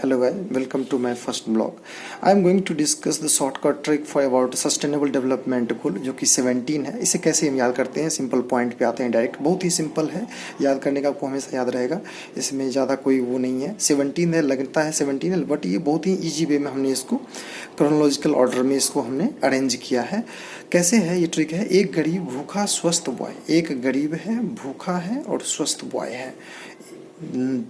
Hello guys, welcome to my first blog. I am going to discuss the shortcut trick for about sustainable development goal जो कि 17 है. इसे कैसे हम याद करते हैं, सिंपल पॉइंट पे आते हैं डायरेक्ट. बहुत ही सिंपल है, याद करने का आपको हमेशा याद रहेगा. इसमें ज़्यादा कोई वो नहीं है. 17 है, लगता है 17 है, बट ये बहुत ही ईजी वे में हमने इसको क्रोनोलॉजिकल ऑर्डर में इसको हमने अरेंज किया है. कैसे है ये ट्रिक है. एक गरीब भूखा स्वस्थ बॉय, एक गरीब है, भूखा है और स्वस्थ बॉय है.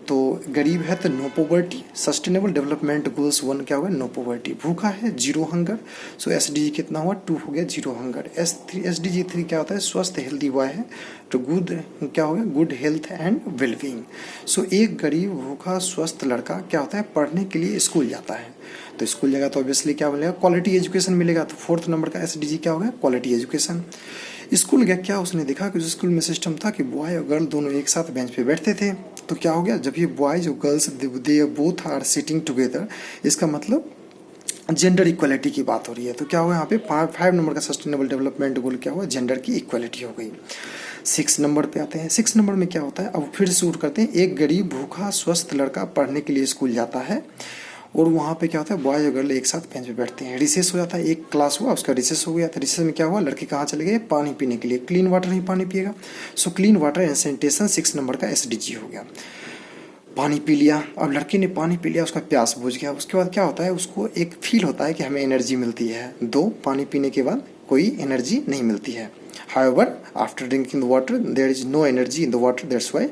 तो गरीब है तो no poverty. Sustainable development goals 1 क्या होगा, नो पॉवर्टी. भूखा है, जीरो हंगर. सो एसडीजी कितना हुआ, 2 हो गया, जीरो हंगर. एसडीजी 3 क्या होता है, स्वस्थ हेल्दी बॉय है. तो गुड क्या होगा, गुड हेल्थ एंड वेलबींग. सो एक गरीब भूखा स्वस्थ लड़का क्या होता है, पढ़ने के लिए स्कूल जाता है. तो स्कूल जाएगा तो ऑब्वियसली क्या मिलेगा, क्वालिटी एजुकेशन मिलेगा. तो 4th नंबर का एसडीजी क्या होगा, क्वालिटी एजुकेशन. स्कूल गया, क्या उसने देखा कि उस स्कूल में सिस्टम था कि बॉय और गर्ल दोनों एक साथ बेंच पे बैठते थे. तो क्या हो गया, जब ये बॉयज और girls they both are sitting together, इसका मतलब जेंडर इक्वलिटी की बात हो रही है. तो क्या हुआ यहाँ पे 5 नंबर का सस्टेनेबल डेवलपमेंट गोल क्या हुआ, जेंडर की इक्वलिटी हो गई. 6 नंबर पे आते हैं. 6 नंबर में क्या होता है, अब फिर शुरू करते हैं. एक गरीब भूखा स्वस्थ लड़का पढ़ने के लिए स्कूल जाता है और वहाँ पे क्या होता है, बॉय और गर्ल एक साथ बेंच पे बैठते हैं. रिसेस हो जाता है, एक क्लास हुआ उसका रिसेस हो गया. तो रिसेस में क्या हुआ, लड़के कहाँ चले गए, पानी पीने के लिए. क्लीन वाटर ही पानी पिएगा. So clean water and sanitation 6 number का एसडीजी हो गया. पानी पी लिया. अब लड़के ने पानी पी लिया, उसका प्यास बुझ गया. उसके बाद क्या होता है, उसको एक फील होता है कि हमें एनर्जी मिलती है. पानी पीने के बाद कोई एनर्जी नहीं मिलती है. However, after drinking the water, there is no energy in the water. That's why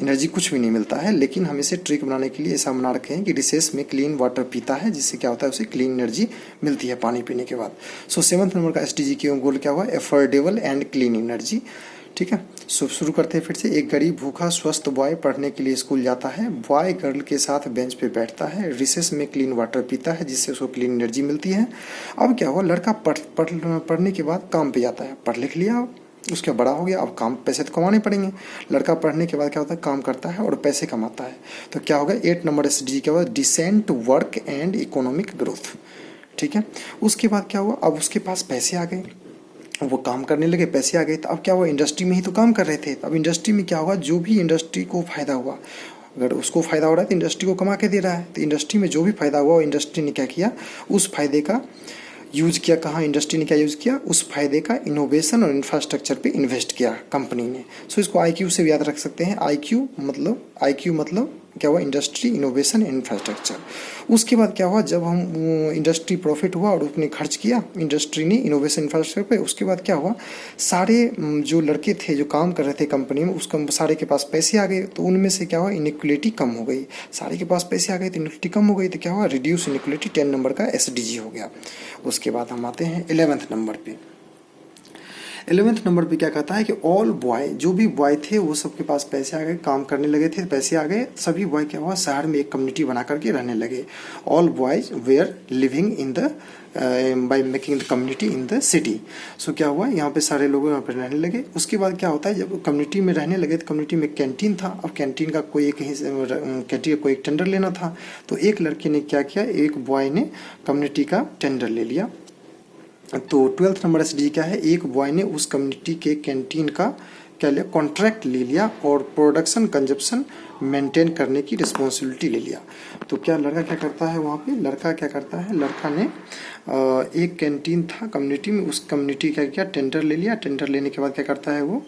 energy कुछ भी नहीं मिलता है. लेकिन हम इसे ट्रिक बनाने के लिए ऐसा बना रखे हैं कि रिसेस में क्लीन वाटर पीता है, जिससे क्या होता है, उसे क्लीन एनर्जी मिलती है पानी पीने के बाद. सो 7th नंबर का एसडीजी की गोल क्या हुआ, एफोर्डेबल एंड क्लीन एनर्जी. ठीक है. सो शुरू करते हैं फिर से. एक गरीब भूखा स्वस्थ बॉय पढ़ने के लिए स्कूल जाता है. बॉय गर्ल के साथ बेंच पे बैठता है. रिसेस में क्लीन वाटर पीता है, जिससे उसको क्लीन एनर्जी मिलती है. अब क्या हुआ, लड़का पढ़ने के बाद काम पे जाता है. पढ़ लिख लिया, उसका बड़ा हो गया. अब काम पैसे तो कमाने पड़ेंगे. लड़का पढ़ने के बाद क्या होता है, काम करता है और पैसे कमाता है. तो क्या होगा, 8 नंबर एसडीजी क्या हुआ, decent work and economic growth. ठीक है. उसके बाद क्या हुआ, अब उसके पास पैसे आ गए, वो काम करने लगे, पैसे आ गए. तो अब क्या हुआ, इंडस्ट्री में ही तो काम कर रहे थे. अब इंडस्ट्री में क्या होगा, जो भी इंडस्ट्री को फायदा हुआ, अगर उसको फायदा हो रहा है तो इंडस्ट्री को कमा के दे रहा है. तो इंडस्ट्री में जो भी फायदा हुआ, इंडस्ट्री ने क्या किया, उस फायदे का यूज किया. कहाँ इंडस्ट्री ने क्या यूज किया, उस फायदे का इनोवेशन और इंफ्रास्ट्रक्चर पे इन्वेस्ट किया कंपनी ने. सो इसको आईक्यू से याद रख सकते हैं. आईक्यू मतलब क्या हुआ, इंडस्ट्री, इनोवेशन, इंफ्रास्ट्रक्चर. उसके बाद क्या हुआ, जब हम इंडस्ट्री प्रॉफिट हुआ और उसने खर्च किया इंडस्ट्री ने इनोवेशन इंफ्रास्ट्रक्चर पे. उसके बाद क्या हुआ, सारे जो लड़के थे जो काम कर रहे थे कंपनी में, उसका सारे के पास पैसे आ गए. तो उनमें से क्या हुआ, इनइक्वलिटी कम हो गई. सारे के पास पैसे आ गए तो इनइक्वलिटी कम हो गई. तो क्या हुआ, रिड्यूस इनइक्वलिटी. 10 नंबर का एसडीजी हो गया. उसके बाद हम आते हैं 11th नंबर पे. 11th नंबर पे क्या कहता है कि ऑल बॉय, जो भी बॉय थे वो सबके पास पैसे आ गए, काम करने लगे थे, पैसे आ गए. सभी बॉय क्या हुआ, शहर में एक कम्युनिटी बना करके रहने लगे. All boys were living in the by making the community in the city. So क्या हुआ, यहाँ पे सारे लोग यहाँ पे रहने लगे. उसके बाद क्या होता है, जब कम्युनिटी में रहने लगे तो कम्युनिटी में कैंटीन था. अब कैंटीन का कोई एक टेंडर लेना था. तो एक लड़के ने क्या किया, एक बॉय ने कम्युनिटी का टेंडर ले लिया. तो 12th नंबर एसडीजी क्या है, एक बॉय ने उस कम्युनिटी के कैंटीन का क्या लिया, कॉन्ट्रैक्ट ले लिया और प्रोडक्शन कंजप्शन मेंटेन करने की रिस्पॉन्सिबिलिटी ले लिया. तो क्या लड़का क्या करता है, वहाँ पे लड़का क्या करता है, लड़का ने एक कैंटीन था कम्युनिटी में, उस कम्युनिटी का क्या टेंडर ले लिया. टेंडर लेने के बाद क्या करता है, वो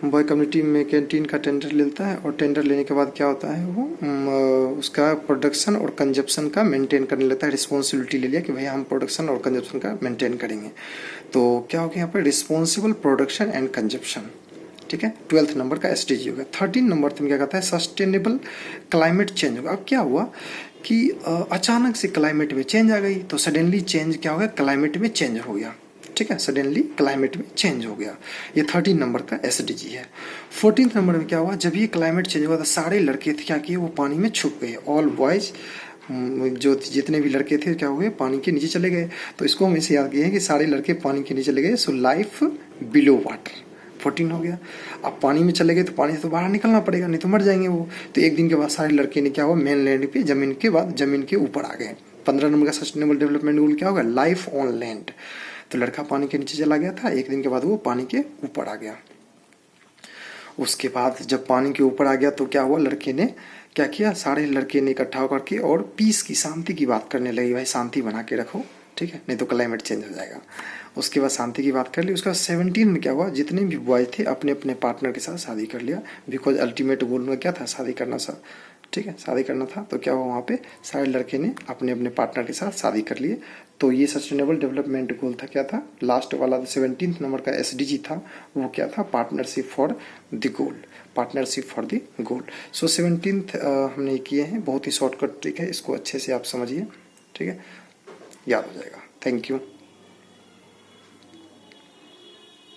बॉय कम्युनिटी में कैंटीन का टेंडर लेता है. और टेंडर लेने के बाद क्या होता है, वो उसका प्रोडक्शन और कंजप्शन का मेंटेन करने लगता है. रिस्पॉन्सिबिलिटी ले लिया कि भैया हम प्रोडक्शन और कंजप्शन का मेंटेन करेंगे. तो क्या हो गया यहाँ पर, रिस्पॉन्सिबल प्रोडक्शन एंड कंजप्शन. ठीक है. 12th नंबर का एसडीजी होगा. 13 नंबर में क्या कहता है, सस्टेनेबल क्लाइमेट चेंज होगा. अब क्या हुआ कि अचानक से क्लाइमेट में चेंज आ गई. तो सडनली चेंज क्या हो गया, क्लाइमेट में चेंज हो गया. ठीक है, सडनली क्लाइमेट में चेंज हो गया. ये 13 नंबर का एसडीजी है. 14th नंबर में क्या हुआ, जब ये क्लाइमेट चेंज हुआ तो सारे लड़के थे क्या किए, वो पानी में छुप गए. ऑल बॉयज, जो जितने भी लड़के थे क्या हुए, पानी के नीचे चले गए. तो इसको हम ऐसे याद किए हैं कि सारे लड़के पानी के नीचे चले गए. सो लाइफ बिलो वाटर 14 हो गया. अब पानी में चले गए तो पानी से तो बाहर निकलना पड़ेगा, नहीं तो मर जाएंगे वो. तो एक दिन के बाद सारे लड़के ने क्या हुआ, मेन लैंड पे जमीन के ऊपर आ गए. 15 नंबर का सस्टेनेबल डेवलपमेंट गोल क्या होगा, लाइफ ऑन लैंड. तो लड़का पानी के नीचे चला गया था, एक दिन के बाद वो पानी के ऊपर आ गया. उसके बाद जब पानी के ऊपर आ गया तो क्या हुआ, लड़के ने क्या किया, सारे लड़के ने इकट्ठा होकर के और पीस की, शांति की बात करने लगे, भाई शांति बना के रखो, ठीक है, नहीं तो क्लाइमेट चेंज हो जाएगा। उसके बाद शांति की बात कर ली। उसके बाद 17 में क्या हुआ, जितने भी बॉय थे अपने अपने पार्टनर के साथ शादी कर लिया, बिकॉज अल्टीमेट गोल में क्या था, शादी करना था, ठीक है, शादी करना था। तो क्या हुआ, वहाँ पे सारे लड़के ने अपने अपने पार्टनर के साथ शादी कर लिए। तो ये सस्टेनेबल डेवलपमेंट गोल था, क्या था, लास्ट वाला 17 नंबर का SDG था, वो क्या था, partnership for the goal, partnership for the goal. So 17 हमने किए हैं, बहुत ही शॉर्टकट ट्रिक है, इसको अच्छे से आप समझिए, ठीक है, याद हो जाएगा। Thank you.